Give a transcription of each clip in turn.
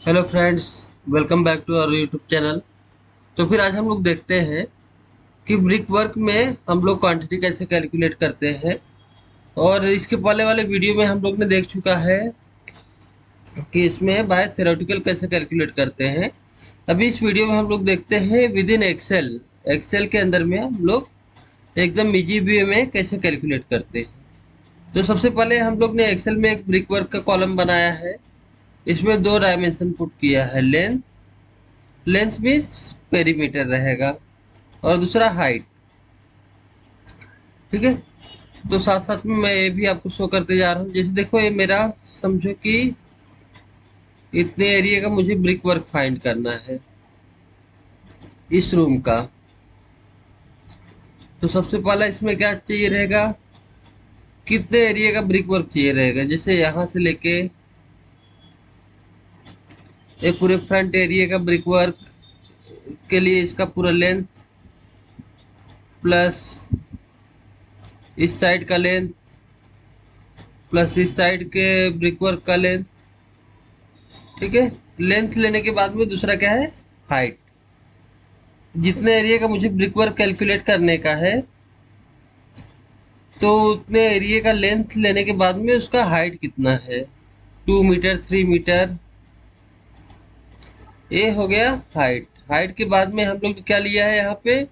Hello friends, welcome back to our YouTube channel. तो फिर आज हम लोग देखते हैं कि ब्रिक वर्क में हम लोग क्वांटिटी कैसे कैलकुलेट करते हैं। और इसके पहले वाले वीडियो में हम लोग ने देख चुका है कि इसमें बाय थ्योरेटिकल कैसे कैलकुलेट करते हैं। अभी इस वीडियो में हम लोग देखते हैं विद इन एक्सेल। एक्सेल के अंदर में हम लोग एकदम इजी वे में कैसे कैलकुलेट करते हैं। तो सबसे पहले हम लोग ने एक्सेल में एक ब्रिक वर्क का कॉलम बनाया है। इसमें दो डायमेंशन पुट किया है, लेंथ लेंथ मीन्स पेरीमीटर रहेगा और दूसरा हाइट। ठीक है। तो साथ साथ में मैं ये भी आपको शो करते जा रहा हूँ। जैसे देखो, ये मेरा समझो कि इतने एरिया का मुझे ब्रिक वर्क फाइंड करना है इस रूम का। तो सबसे पहला इसमें क्या चाहिए रहेगा, कितने एरिया का ब्रिक वर्क चाहिए रहेगा। जैसे यहाँ से लेके ये पूरे फ्रंट एरिया का ब्रिक वर्क के लिए इसका पूरा लेंथ प्लस इस साइड का लेंथ प्लस इस साइड के ब्रिक वर्क का लेंथ। ठीक है। लेंथ लेने के बाद में दूसरा क्या है, हाइट। जितने एरिया का मुझे ब्रिक वर्क कैलकुलेट करने का है, तो उतने एरिया का लेंथ लेने के बाद में उसका हाइट कितना है, 2 मीटर 3 मीटर। ये हो गया हाइट। हाइट के बाद में हम लोग ने क्या लिया है यहाँ पे,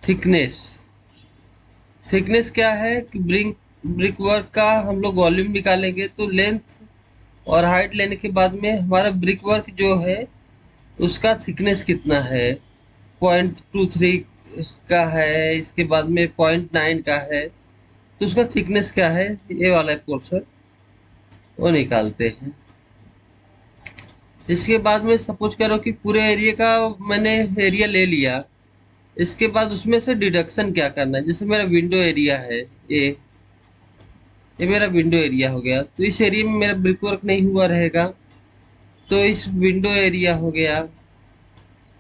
थिकनेस। थिकनेस क्या है कि ब्रिक वर्क का हम लोग वॉल्यूम निकालेंगे, तो लेंथ और हाइट लेने के बाद में हमारा ब्रिक वर्क जो है उसका थिकनेस कितना है, 0.23 का है, इसके बाद में 0.9 का है। तो उसका थिकनेस क्या है, ये वाला पोर्शन वो निकालते हैं। इसके बाद में सपोज करो कि पूरे एरिया का मैंने एरिया ले लिया। इसके बाद उसमें से डिडक्शन क्या करना है। जैसे मेरा विंडो एरिया है, ये मेरा विंडो एरिया हो गया, तो इस एरिया में मेरा ब्रिक वर्क नहीं हुआ रहेगा, तो इस विंडो एरिया हो गया।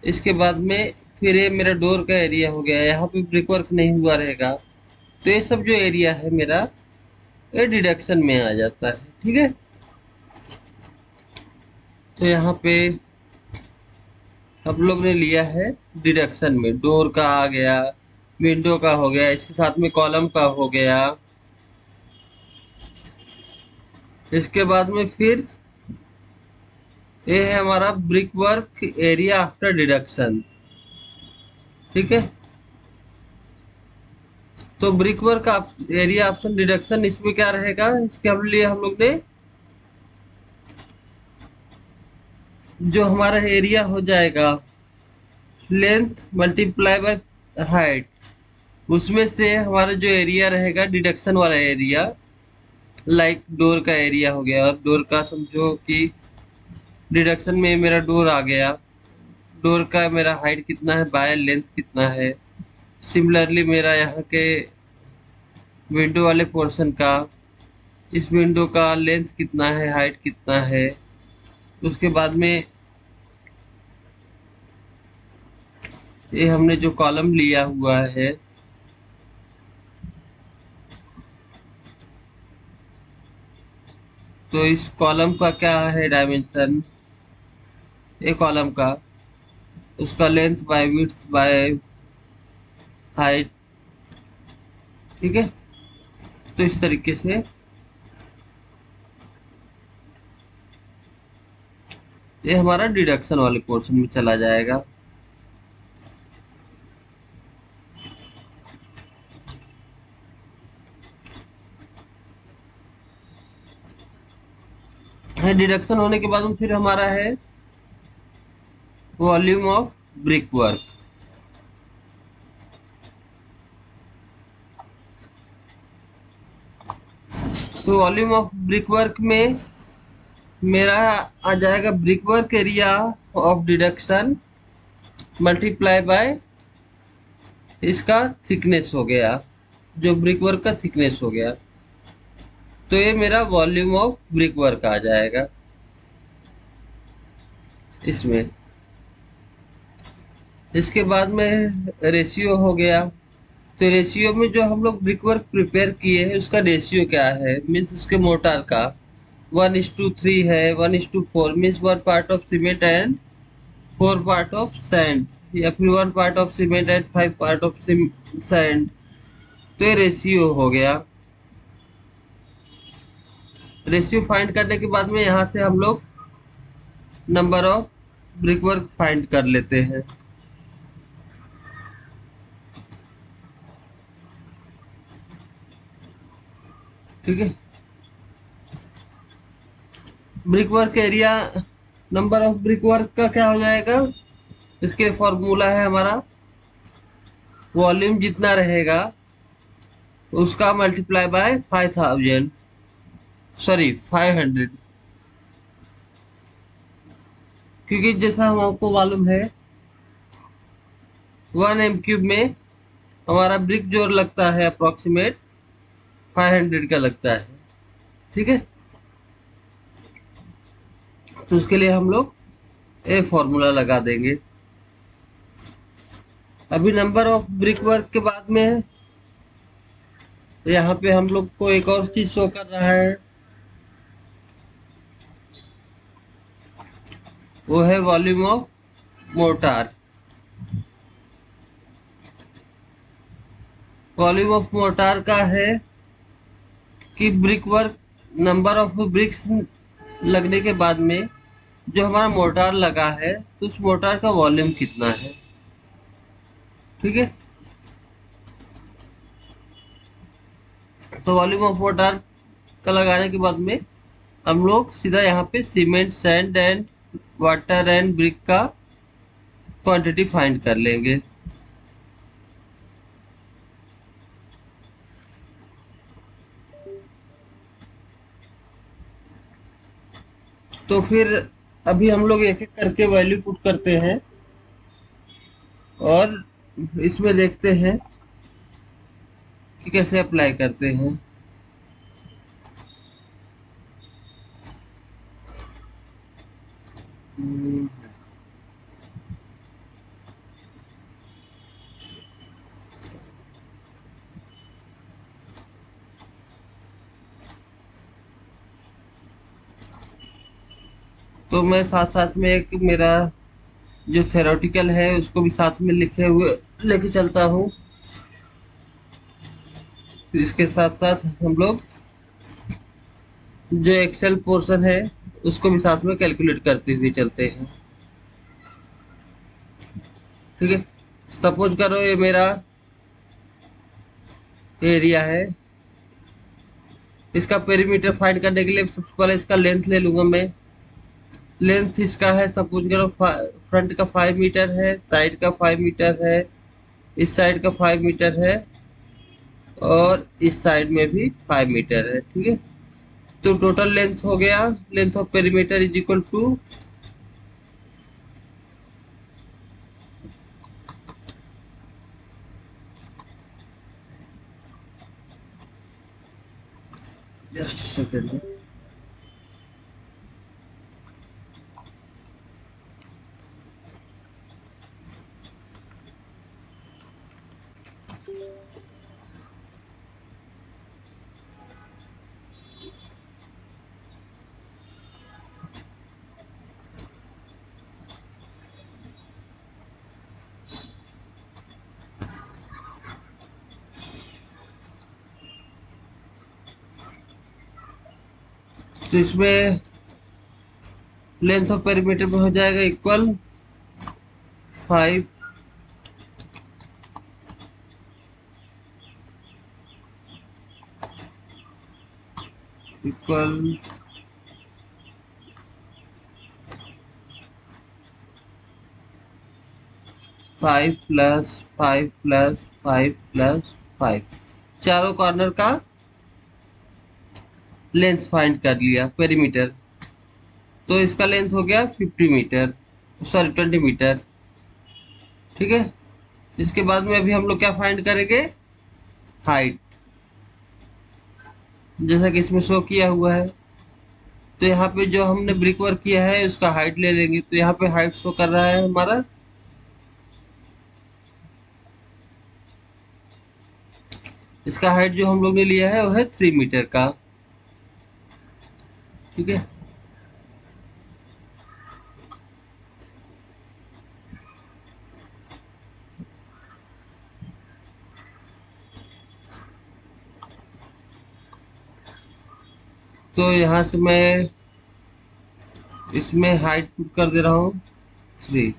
इसके बाद में फिर ये मेरा डोर का एरिया हो गया, यहाँ पे ब्रिक वर्क नहीं हुआ रहेगा। तो ये सब जो एरिया है मेरा, ये डिडक्शन में आ जाता है। ठीक है। तो यहाँ पे हम लोग ने लिया है डिडक्शन में, डोर का आ गया, विंडो का हो गया, इसके साथ में कॉलम का हो गया। इसके बाद में फिर ये है हमारा brick work area after deduction. ठीक है। तो brick work area option deduction, इसमें क्या रहेगा, इसके हम लिए हम लोग ने जो हमारा एरिया हो जाएगा लेंथ मल्टीप्लाई बाय हाइट, उसमें से हमारा जो एरिया रहेगा डिडक्शन वाला एरिया, लाइक डोर का एरिया हो गया। और डोर का समझो कि डिडक्शन में मेरा डोर आ गया, डोर का मेरा हाइट कितना है बाय लेंथ कितना है। सिमिलरली मेरा यहाँ के विंडो वाले पोर्शन का, इस विंडो का लेंथ कितना है हाइट कितना है। उसके बाद में ये हमने जो कॉलम लिया हुआ है, तो इस कॉलम का क्या है डायमेंशन, ये कॉलम का, उसका length bye width by height. ठीक है। तो इस तरीके से ये हमारा डिडक्शन वाले पोर्शन में चला जाएगा। है डिडक्शन होने के बाद में फिर हमारा है वॉल्यूम ऑफ ब्रिक वर्क। तो वॉल्यूम ऑफ ब्रिक वर्क में मेरा आ जाएगा brick work area of deduction multiply by इसका थिकनेस हो गया, जो ब्रिक वर्क का थिकनेस हो गया। तो ये मेरा वॉल्यूम ऑफ ब्रिक वर्क आ जाएगा इसमें। इसके बाद में रेशियो हो गया। तो रेशियो में जो हम लोग ब्रिक वर्क प्रिपेयर किए हैं उसका रेशियो क्या है, मीन्स उसके मोटार का 1:3 है, 1:4 means 1 part of cement and 4 part of sand, या फिर 1 part of cement and 5 part of sand. तो ये रेशियो हो गया। रेशियो फाइंड करने के बाद में यहाँ से हम लोग number of brick work find कर लेते हैं। ठीक है, brick work area, number of brick work का क्या हो जाएगा, इसके फॉर्मूला है हमारा वॉल्यूम जितना रहेगा उसका मल्टीप्लाई बाय 5000, सॉरी 500, क्योंकि जैसा हम आपको मालूम है 1 m³ में हमारा ब्रिक जोर लगता है अप्रोक्सीमेट 500 का लगता है। ठीक है, तो उसके लिए हम लोग ए फॉर्मूला लगा देंगे। अभी नंबर ऑफ ब्रिक वर्क के बाद में यहाँ पे हम लोग को एक और चीज शो कर रहा है, वो है volume of motor. Volume of motor का है कि brick work, number of BRICS लगने के बाद में जो हमारा मोटार लगा है तो उस मोटार का वॉल्यूम कितना है। ठीक है, तो वॉल्यूम ऑफ मोटार का लगाने के बाद में हम लोग सीधा यहाँ पे cement, sand and water and brick का क्वांटिटी फाइंड कर लेंगे। तो फिर अभी हम लोग एक एक करके वैल्यू पुट करते हैं और इसमें देखते हैं कि कैसे अप्लाई करते हैं। हम्म, तो मैं साथ साथ में एक मेरा जो थेरोटिकल है उसको भी साथ में लिखे हुए लेके चलता हूँ। इसके साथ साथ हम लोग जो एक्सेल पोर्शन है उसको भी साथ में कैलकुलेट करते हुए चलते हैं। ठीक है, सपोज करो ये मेरा एरिया है, इसका पेरीमीटर फाइंड करने के लिए सबसे पहले इसका लेंथ ले लूंगा मैं। लेंथ इसका है सपोज करो फ्रंट का 5 मीटर है, साइड का 5 मीटर है, इस साइड का 5 मीटर है और इस साइड में भी 5 मीटर है। ठीक है, तो टोटल लेंथ हो गया, length of perimeter is equal to just second. तो इसमें लेंथ ऑफ पेरीमीटर में हो जाएगा equal 5 equal 5 plus 5 plus 5 plus 5, चारों कॉर्नर का लेंथ फाइंड कर लिया पेरीमीटर। तो इसका लेंथ हो गया 50 मीटर, सॉरी 20 मीटर। ठीक है, इसके बाद में अभी हम लोग क्या फाइंड करेंगे, हाइट, जैसा कि इसमें शो किया हुआ है। तो यहाँ पे जो हमने ब्रिक वर्क किया है उसका हाइट ले लेंगे। तो यहाँ पे हाइट शो कर रहा है हमारा, इसका हाइट जो हम लोग ने लिया है वो है 3 मीटर का। ठीक है। तो यहाँ से मैं इसमें हाइट पुट कर दे रहा हूँ 3।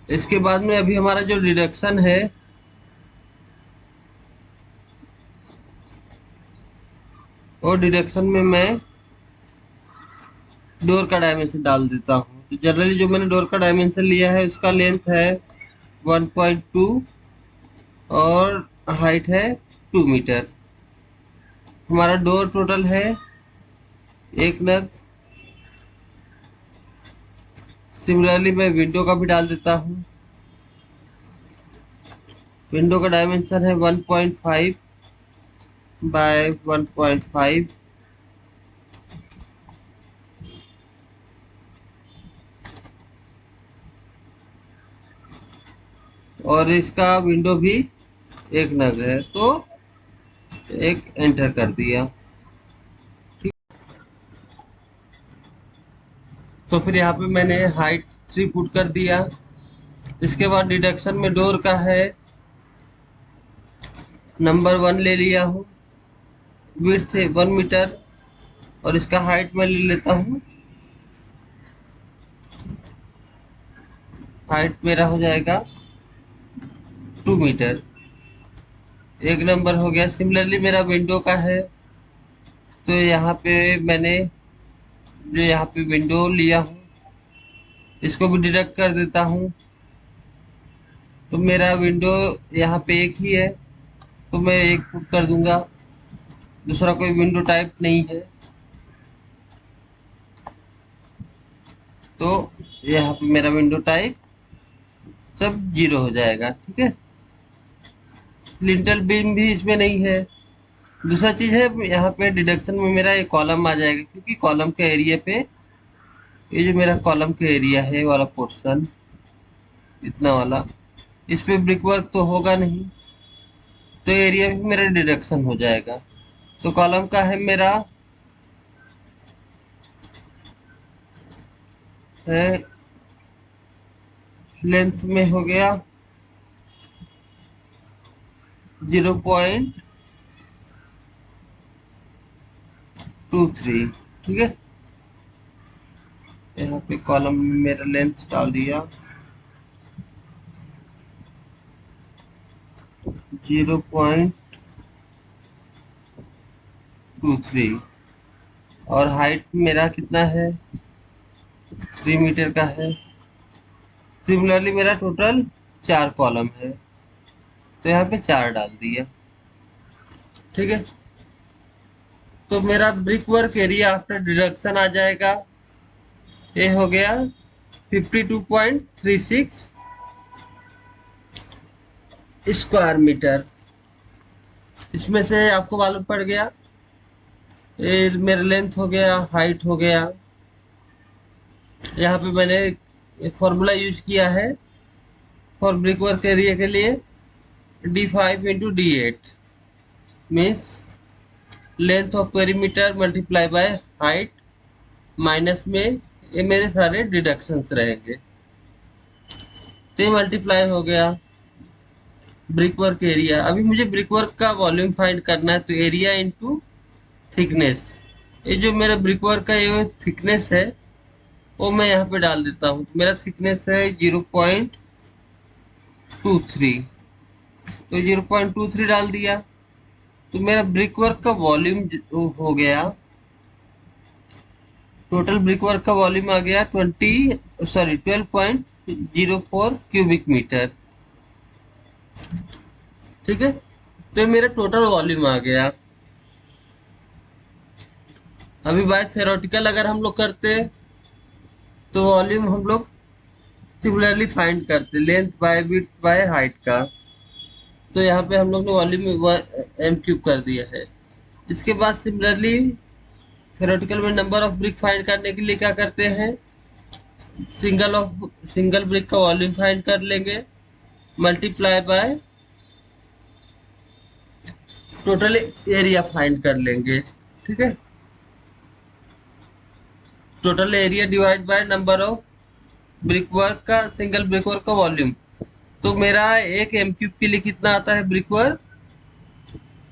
इसके बाद में अभी हमारा जो डिडक्शन है और डिडक्शन में मैं डोर का डायमेंशन डाल देता हूँ। तो जनरली जो मैंने डोर का डायमेंशन लिया है उसका लेंथ है 1.2 और हाइट है 2 मीटर। हमारा डोर टोटल है 1 नग। सिमिलरली मैं विंडो का भी डाल देता हूँ। विंडो का डायमेंशन है 1.5 बाय 1.5। और इसका विंडो भी 1 नग है, तो एक एंटर कर दिया। ठीक। तो फिर यहाँ पे मैंने हाइट 3 पुट कर दिया। इसके बाद डिडक्शन में डोर का है नंबर 1 ले लिया हूँ, विड्थ है 1 मीटर और इसका हाइट मैं ले लेता हूँ, हाइट मेरा हो जाएगा 2 मीटर। एक नंबर हो गया। सिमिलरली मेरा विंडो का है, तो यहाँ पे मैंने जो यहाँ पे विंडो लिया हूँ इसको भी डिडक्ट कर देता हूँ। तो मेरा विंडो यहाँ पे एक ही है, तो मैं एक पुट कर दूंगा, दूसरा कोई विंडो टाइप नहीं है, तो यहाँ पे मेरा विंडो टाइप सब 0 हो जाएगा। ठीक है। लिंटल बीम भी इसमें नहीं है। दूसरा चीज है, यहाँ पे डिडक्शन में मेरा एक कॉलम आ जाएगा, क्योंकि कॉलम के एरिया पे ये जो मेरा कॉलम का एरिया है वाला पोर्शन इतना वाला, इस पे ब्रिक वर्क तो होगा नहीं, तो एरिया भी मेरा डिडक्शन हो जाएगा। तो कॉलम का है मेरा है लेंथ में हो गया 0.23। ठीक है। यहाँ पे कॉलम में मेरा लेंथ डाल दिया 0.23 और हाइट मेरा कितना है 3 मीटर का है। सिमिलरली मेरा टोटल 4 कॉलम है, तो यहाँ पे 4 डाल दिया। ठीक है। तो मेरा brick work area after deduction आ जाएगा, ये हो गया 52.36 स्क्वायर मीटर। इसमें से आपको मालूम पड़ गया ये मेरा लेंथ हो गया, हाइट हो गया। यहाँ पे मैंने एक फॉर्मूला यूज किया है फॉर ब्रिक वर्क एरिया के लिए, D5 into D8 means length of perimeter multiply by height, minus में ये मेरे सारे डिडक्शंस रहेंगे, तो ये मल्टीप्लाई हो गया ब्रिक वर्क एरिया। अभी मुझे ब्रिक वर्क का वॉल्यूम फाइंड करना है, तो एरिया इंटू थिकनेस, ये जो मेरा ब्रिक वर्क का ये थिकनेस है वो मैं यहाँ पे डाल देता हूँ। मेरा थिकनेस है 0.23, तो 0.23 डाल दिया, तो मेरा ब्रिक वर्क का वॉल्यूम हो गया, टोटल ब्रिक वर्क का वॉल्यूम आ गया 12.04 क्यूबिक मीटर। ठीक है। तो मेरा टोटल वॉल्यूम आ गया। अभी बाय थ्योरेटिकल अगर हम लोग करते तो वॉल्यूम हम लोग सिमिलरली फाइंड करते length bye width by height का, तो यहाँ पे हम लोग ने वॉल्यूम m क्यूब कर दिया है। इसके बाद सिमिलरली थ्योरेटिकल में नंबर ऑफ ब्रिक फाइंड करने के लिए क्या करते हैं, सिंगल ब्रिक का वॉल्यूम फाइंड कर लेंगे, multiply by total area find कर लेंगे। ठीक है, total area divide by number of brick work का, सिंगल ब्रिक वर्क का वॉल्यूम। तो मेरा एक एम क्यूब के लिए कितना आता है ब्रिक वर्क?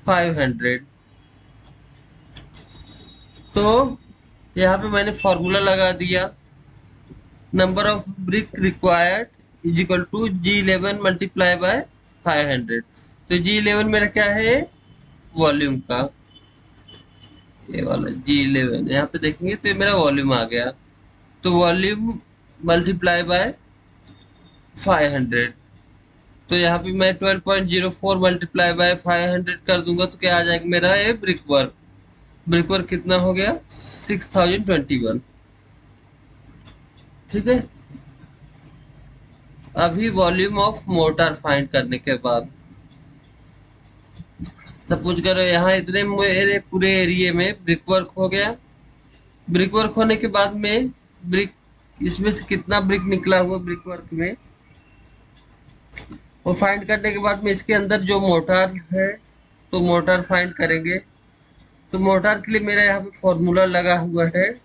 500। तो यहाँ पे मैंने फॉर्मूला लगा दिया, number of brick required is equal to G11 multiply by 500। तो G11 मेरा क्या है? वॉल्यूम का, ये वाला G11 यहाँ पे देखेंगे तो ये मेरा वॉल्यूम आ गया। तो वॉल्यूम मल्टीप्लाई बाय 500। तो यहाँ पे मैं 12.04 मल्टीप्लाई बाय 500 कर दूंगा तो क्या आ जाएगा मेरा? ये ब्रिक वर्क। ब्रिक वर्क कितना हो गया? 6021। ठीक है, अभी वॉल्यूम ऑफ मोटर फाइंड करने के बाद सपोज करो यहाँ इतने मेरे पूरे एरिया में ब्रिक वर्क हो गया। ब्रिक वर्क होने के बाद में ब्रिक, इसमें से कितना ब्रिक निकला हुआ ब्रिक वर्क में, वो फाइंड करने के बाद में इसके अंदर जो मोटर है तो मोटर फाइंड करेंगे। तो मोटर के लिए मेरा यहाँ पे फॉर्मूला लगा हुआ है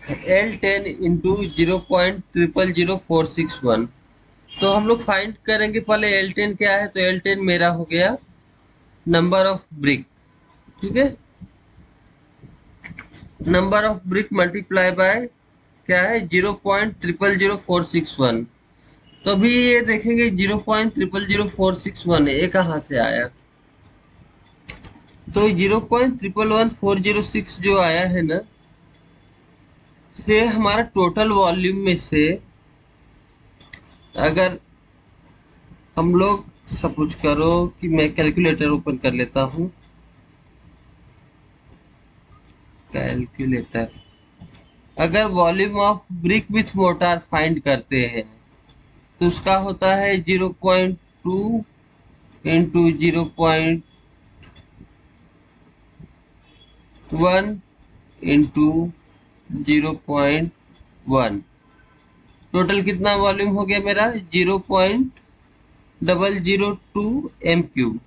L10 इंटू 0.000461। तो हम लोग फाइंड करेंगे पहले L10 क्या है। तो L10 मेरा हो गया नंबर ऑफ ब्रिक। ठीक है, number of brick multiply by क्या है? 0.000461। तो अभी ये देखेंगे 0.000461 ये कहाँ से आया? तो 0.111406 जो आया है ना, ये हमारा टोटल वॉल्यूम में से अगर हम लोग सपोज करो कि मैं कैलकुलेटर ओपन कर लेता हूँ, कैलकुलेटर, अगर volume of brick with motor find करते हैं तो उसका होता है 0.2 इंटू 0.1 इंटू 0.1। टोटल कितना वॉल्यूम हो गया मेरा? 0.002 एम क्यूब।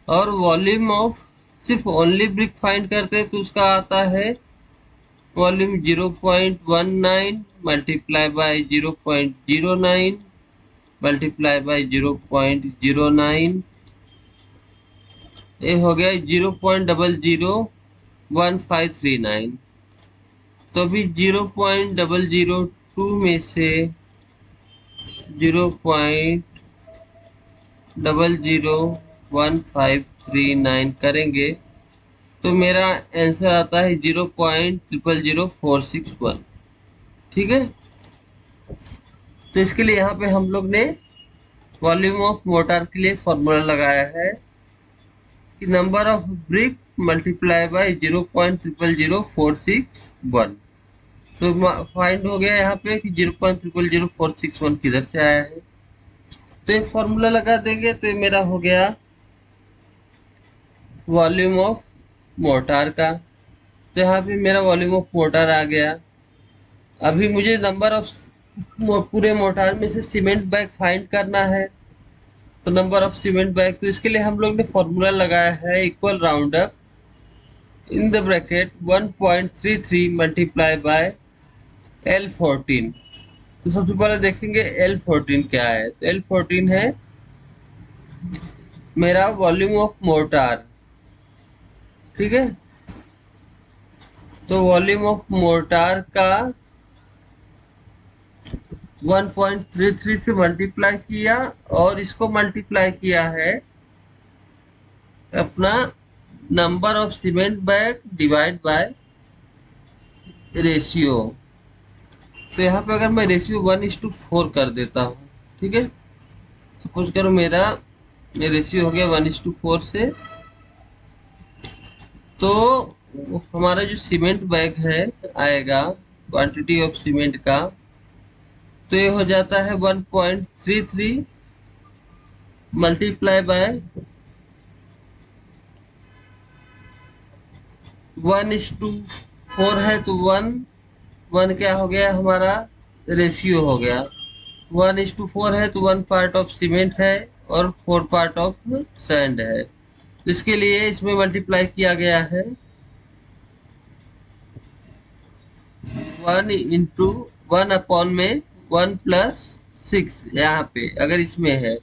और वॉल्यूम ऑफ सिर्फ ओनली ब्रिक फाइंड करते हैं तो उसका आता है volume 0.19 multiply by 0.09 multiply by 0.09, ये हो गया 0.001539। तो अभी 0.002 में से 0.001539 करेंगे तो मेरा आंसर आता है 0.000461। ठीक है, तो इसके लिए यहाँ पे हम लोग ने वॉल्यूम ऑफ मोटर के लिए फॉर्मूला लगाया है कि number of brick multiply by 0.000461। तो फाइंड हो गया यहाँ पे कि 0.000461 किधर से आया है। तो एक फॉर्मूला लगा देंगे तो ये मेरा हो गया वॉल्यूम ऑफ मोटर का। तो यहाँ पे मेरा वॉल्यूम ऑफ मोटर आ गया। अभी मुझे नंबर ऑफ पूरे मोटर में से सीमेंट बैग फाइंड करना है। तो नंबर ऑफ सीमेंट बैग, तो इसके लिए हम लोग ने फॉर्मूला लगाया है equal round up in the bracket 1.33 multiply by L14। तो सबसे पहले देखेंगे L14 क्या है। तो L14 है मेरा वॉल्यूम ऑफ मोटर। ठीक है, तो वॉल्यूम ऑफ मोटर का 1.33 से मल्टीप्लाई किया और इसको मल्टीप्लाई किया है अपना number of cement bag divide by ratio. तो यहाँ पे अगर मैं रेशियो 1:4 कर देता हूँ, ठीक है, सपोज करो मेरा ये रेशियो हो गया 1:4 से, तो हमारा जो सीमेंट बैग है आएगा क्वांटिटी ऑफ सीमेंट का, तो ये हो जाता है 1.33 मल्टीप्लाई बाय 1:4 है तो 1 1 क्या हो गया हमारा, रेशियो हो गया। 1:4 है तो 1 पार्ट ऑफ सीमेंट है और 4 पार्ट ऑफ सैंड है। तो इसके लिए इसमें मल्टीप्लाई किया गया है 1 में 1+6 यहाँ पे अगर इसमें है,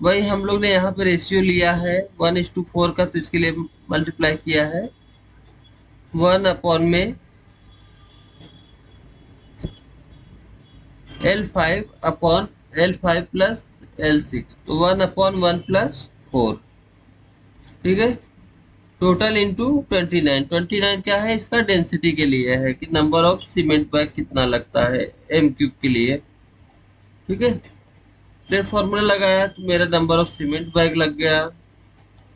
वही हम लोग ने यहाँ पे रेशियो लिया है 1:4 का, तो इसके लिए मल्टीप्लाई किया है 1 में L5 प्लस L6, तो 1/1+4। ठीक है, टोटल इंटू 29 क्या है, इसका डेंसिटी के लिए है कि नंबर ऑफ सीमेंट बैग कितना लगता है m³ के लिए। ठीक है, फिर फॉर्मूला लगाया तो मेरा नंबर ऑफ सीमेंट बैग लग गया।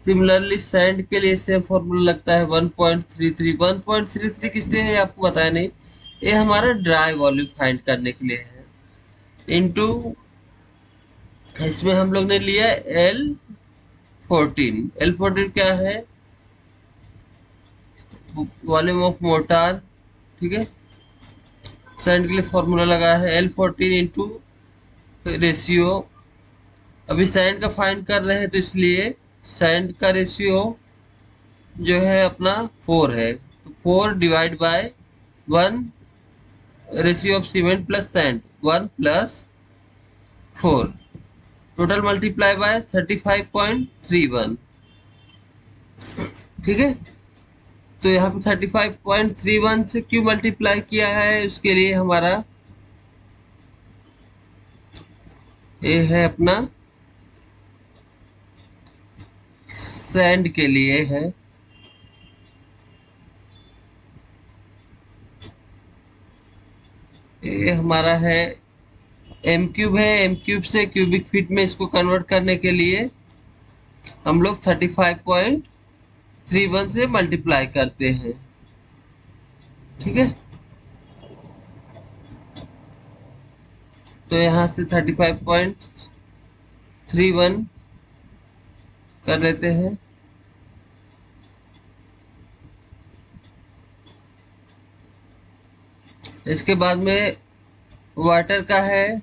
सिमिलरली सैंड के लिए सेम फॉर्मूला लगता है 1.33। 1.33 किस लिए है आपको बताया नहीं, ये हमारा ड्राई वॉल्यूम फाइंड करने के लिए है। इनटू इसमें हम लोग ने लिया L14 क्या है, वॉल्यूम ऑफ मोटार। ठीक है, सैंड के लिए फॉर्मूला लगाया है L14 इंटू रेशियो। अभी सैंड का फाइंड कर रहे हैं तो इसलिए सैंड का रेशियो जो है अपना 4 है, तो 4 divide by 1, ratio of cement plus sand 1+4, total multiply by 35.31। ठीक है, तो यहाँ पे 35.31 से क्यों मल्टीप्लाई किया है, उसके लिए हमारा ये है अपना सैंड के लिए है। ये हमारा है m³ है, m³ से क्यूबिक फीट में इसको कन्वर्ट करने के लिए हम लोग 35.31 से मल्टीप्लाई करते हैं। ठीक है, तो यहाँ से 35.31 कर लेते हैं। इसके बाद में वाटर का है,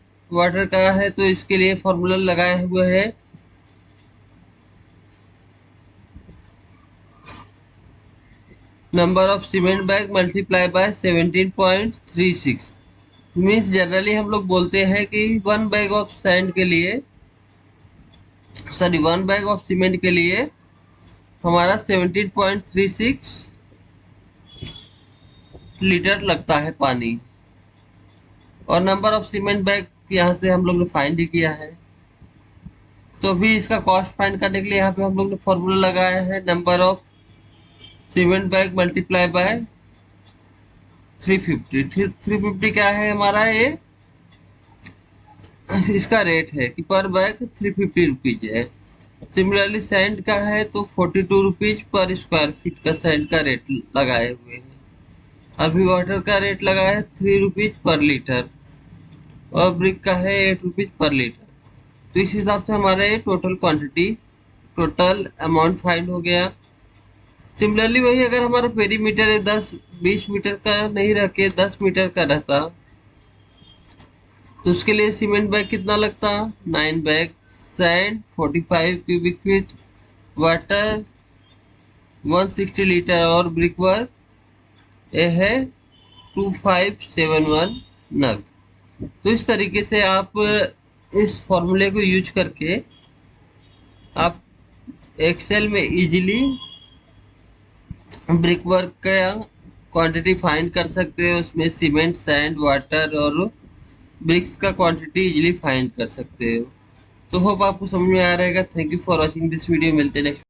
तो इसके लिए फॉर्मूला लगाए हुए हैं number of cement bag multiply by 17.36। Means generally हम लोग बोलते हैं कि 1 बैग ऑफ सैंड के लिए, 1 बैग ऑफ सीमेंट के लिए हमारा 17.36 लीटर लगता है पानी, और नंबर ऑफ सीमेंट बैग यहाँ से हम लोग ने फाइंड ही किया है। तो अभी इसका कॉस्ट फाइंड करने के लिए यहाँ पे हम लोग ने फॉर्मूला लगाया है number of cement bag multiply by 350। 350 क्या है हमारा, ये इसका रेट है कि पर बैग 350 रुपीज है। सिमिलरली सैंड का है तो 42 रुपीज पर स्क्वायर फीट का सैंड का रेट लगाए हुए हैं। अभी वाटर का रेट लगाया है 3 रुपीज पर लीटर, और ब्रिक का है 8 रुपीज पर लीटर। तो इस हिसाब से हमारा ये टोटल अमाउंट फाइंड हो गया। सिमिलरली वही अगर हमारा पेरीमीटर है 10-20 मीटर का नहीं रह के 10 मीटर का रहता, तो उसके लिए सीमेंट बैग कितना लगता, 9 bag, sand 45 cubic feet, water 160 litre, और ब्रिक वर्क ये है 2571 नग। तो इस तरीके से आप इस फॉर्मूले को यूज करके आप एक्सेल में इजीली ब्रिक वर्क का क्वांटिटी फाइंड कर सकते हो। उसमें सीमेंट, सैंड, वाटर और ब्रिक्स का क्वांटिटी इजीली फाइंड कर सकते हो। तो होप आपको समझ में आ रहेगा। Thank you for watching this video. मिलते हैं नेक्स्ट